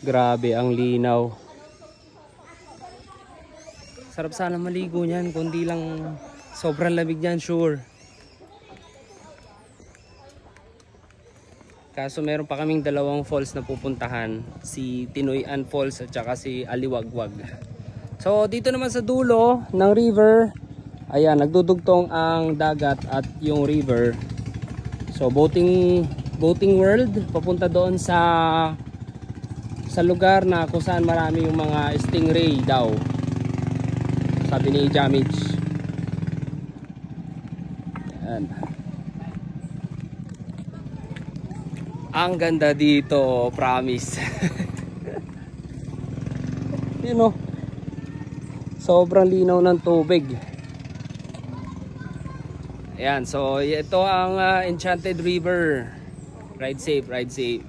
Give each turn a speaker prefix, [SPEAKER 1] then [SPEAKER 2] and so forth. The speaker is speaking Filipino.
[SPEAKER 1] Grabe ang linaw. Sarap sana maligo niyan, kundi lang sobrang lamig niyan, sure. Kaso meron pa kaming dalawang falls na pupuntahan, si Tinoyan Falls at saka si Aliwagwag. So dito naman sa dulo ng river, ayan, nagdudugtong ang dagat at yung river. So boating world, papunta doon sa lugar na kung saan marami yung mga stingray daw, sabi ni Jamage. Ayan. Ang ganda dito, promise. You know, sobrang linaw ng tubig. Ayan, so ito ang Enchanted River. Ride safe, ride safe.